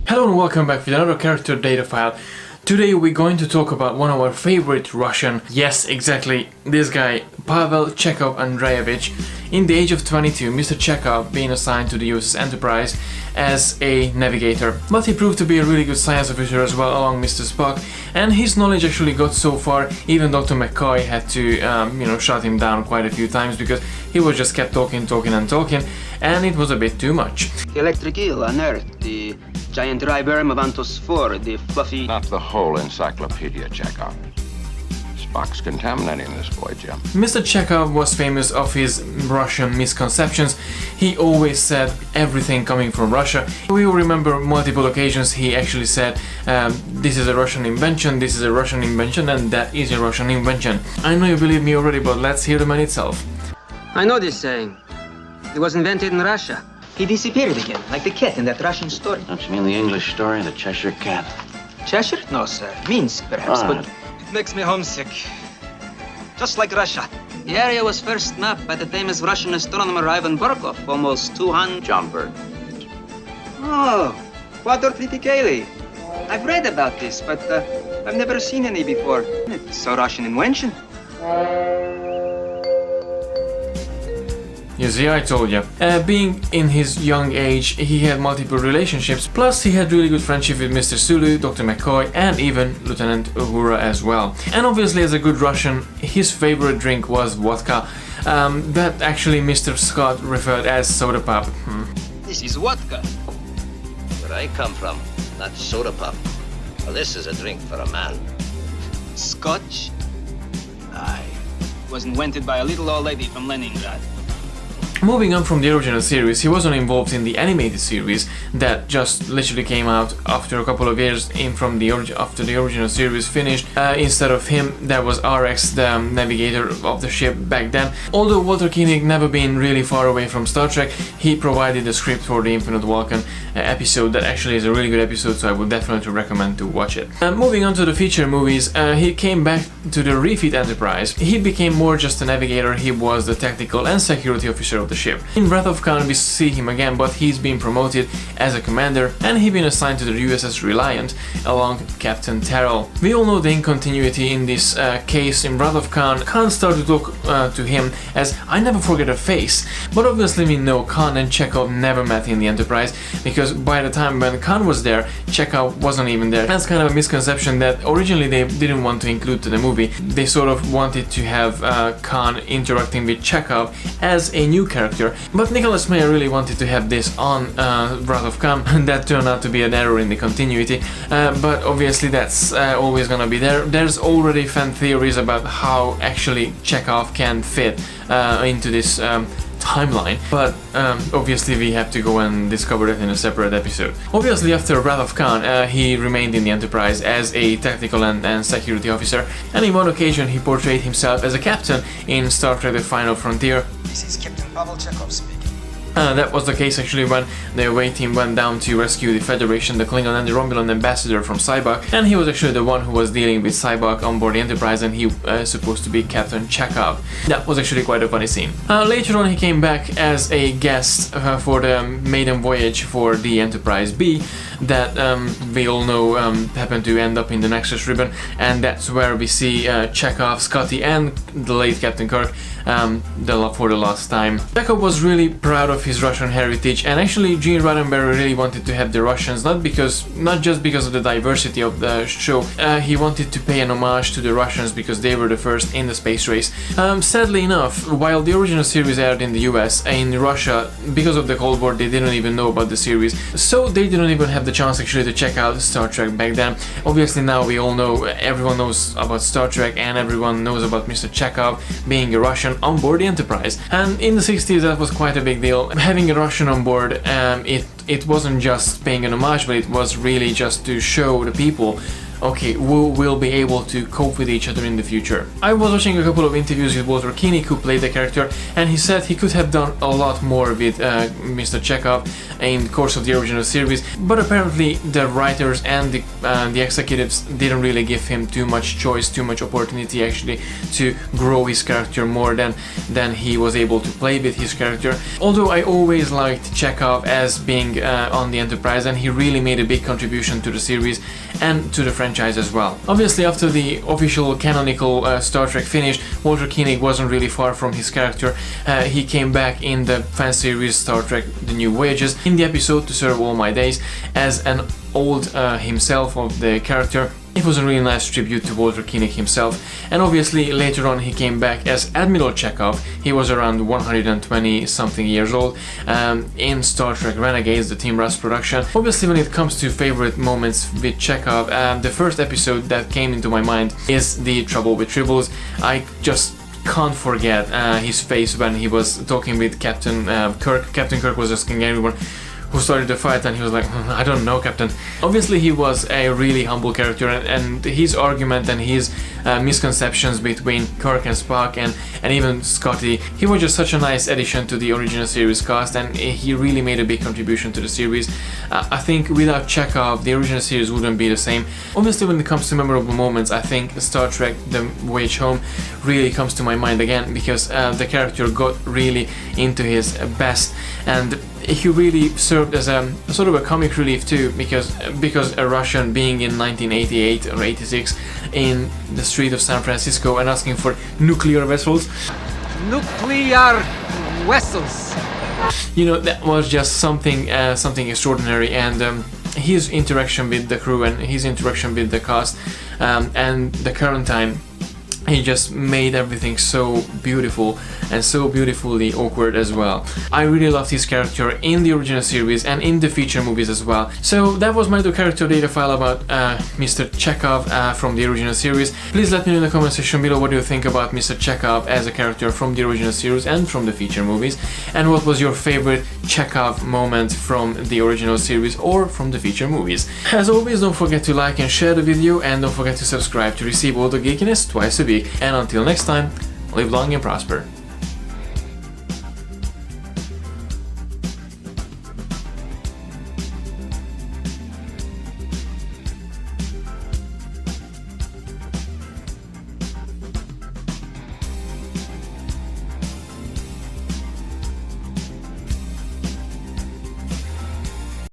Hello and welcome back with another character data file. Today we're going to talk about one of our favorite Russian, yes exactly, this guy, Pavel Chekov Andreevich. In the age of 22, Mr. Chekov being assigned to the USS Enterprise as a navigator. But he proved to be a really good science officer as well along Mr. Spock, and his knowledge actually got so far, even Dr. McCoy had to, shut him down quite a few times because he was just kept talking, and it was a bit too much. The electric eel on Earth, the giant dry worm of Antos 4, the fluffy... Not the whole encyclopedia, Chekov. Spock's contaminating this boy, Jim. Mr. Chekov was famous of his Russian misconceptions. He always said everything coming from Russia. We will remember multiple occasions he actually said, this is a Russian invention, this is a Russian invention, and that is a Russian invention. I know you believe me already, but let's hear the man itself. I know this saying. It was invented in Russia. He disappeared again, like the cat in that Russian story. Don't you mean the English story, the Cheshire Cat? Cheshire? No, sir. Minsk, perhaps, Ah. but... It makes me homesick. Just like Russia. The area was first mapped by the famous Russian astronomer Ivan Burkov, almost 200... John Bird. Oh, Quador Triticale. I've read about this, but I've never seen any before. It's a Russian invention. You see, I told you. Being in his young age, he had multiple relationships, plus he had really good friendship with Mr. Sulu, Dr. McCoy, and even Lieutenant Uhura as well. And obviously, as a good Russian, his favorite drink was vodka. That actually Mr. Scott referred as soda pop. This is vodka. Where I come from, not soda pop. Well, this is a drink for a man. Scotch? Aye. Was invented by a little old lady from Leningrad. Moving on from the original series, he wasn't involved in the animated series that just literally came out after a couple of years after the original series finished. Instead of him, there was RX, the navigator of the ship back then. Although Walter Koenig never been really far away from Star Trek, he provided the script for the Infinite Vulcan episode. That actually is a really good episode, so I would definitely recommend to watch it. Moving on to the feature movies, he came back to the refit Enterprise. He became more just a navigator. He was the tactical and security officer of the ship. In Wrath of Khan we see him again, but he's been promoted as a commander and he's been assigned to the USS Reliant along Captain Terrell. We all know the incontinuity in this case. In Wrath of Khan, Khan started to talk to him as I never forget a face, but obviously we know Khan and Chekov never met in the Enterprise because by the time when Khan was there, Chekov wasn't even there. That's kind of a misconception that originally they didn't want to include to the movie. They sort of wanted to have Khan interacting with Chekov as a new character. But Nicholas Meyer really wanted to have this on Wrath of Khan, and that turned out to be an error in the continuity, but obviously that's always gonna be there. There's already fan theories about how actually Chekov can fit into this timeline, but obviously we have to go and discover it in a separate episode. Obviously after Wrath of Khan, he remained in the Enterprise as a tactical and security officer, and in one occasion he portrayed himself as a captain in Star Trek The Final Frontier. This is Captain Pavel Chekov speaking. That was the case actually when the away team went down to rescue the Federation, the Klingon and the Romulan ambassador from Sybok, and he was actually the one who was dealing with Sybok on board the Enterprise, and he was supposed to be Captain Chekov. That was actually quite a funny scene. Later on he came back as a guest for the maiden voyage for the Enterprise B that we all know happened to end up in the Nexus ribbon, and that's where we see Chekov, Scotty and the late Captain Kirk for the last time. Chekov was really proud of his Russian heritage, and actually Gene Roddenberry really wanted to have the Russians, not just because of the diversity of the show. He wanted to pay an homage to the Russians because they were the first in the space race. Sadly enough, while the original series aired in the US, in Russia, because of the Cold War, they didn't even know about the series, so they didn't even have the chance actually to check out Star Trek back then. Obviously now we all know, everyone knows about Star Trek and everyone knows about Mr. Chekov being a Russian on board the Enterprise, and in the 60s that was quite a big deal. Having a Russian on board, it wasn't just paying an homage, but it was really just to show the people, okay, we will be able to cope with each other in the future. I was watching a couple of interviews with Walter Koenig, who played the character, and he said he could have done a lot more with Mr. Chekov, in the course of the original series, but apparently the writers and the executives didn't really give him too much choice, too much opportunity actually to grow his character more than he was able to play with his character. Although I always liked Chekov as being on the Enterprise, and he really made a big contribution to the series and to the franchise as well. Obviously, after the official canonical Star Trek finished, Walter Koenig wasn't really far from his character. He came back in the fan series Star Trek The New Voyages in the episode To Serve All My Days as an old himself of the character. It was a really nice tribute to Walter Koenig himself, and obviously later on he came back as Admiral Chekov. He was around 120 something years old in Star Trek Renegades, the Tim Russ production. Obviously, when it comes to favorite moments with Chekov, the first episode that came into my mind is The Trouble with Tribbles. I just can't forget his face when he was talking with Captain Kirk. Captain Kirk was asking everyone who started the fight, and he was like, I don't know, Captain. Obviously, he was a really humble character, and his argument and his misconceptions between Kirk and Spock and even Scotty, he was just such a nice addition to the original series cast, and he really made a big contribution to the series. I think without Chekov, the original series wouldn't be the same. Obviously, when it comes to memorable moments, I think Star Trek The Voyage Home really comes to my mind again, because the character got really into his best, and he really served as a sort of a comic relief too, because a Russian being in 1988 or 86 in the street of San Francisco and asking for nuclear vessels. Nuclear vessels. You know, that was just something extraordinary, and his interaction with the crew and his interaction with the cast and the current time, he just made everything so beautiful and so beautifully awkward as well. I really loved his character in the original series and in the feature movies as well. So that was my little character data file about Mr. Chekov from the original series. Please let me know in the comment section below what you think about Mr. Chekov as a character from the original series and from the feature movies, and what was your favorite Chekov moment from the original series or from the feature movies. As always, don't forget to like and share the video, and don't forget to subscribe to receive all the geekiness twice a week. And until next time, live long and prosper.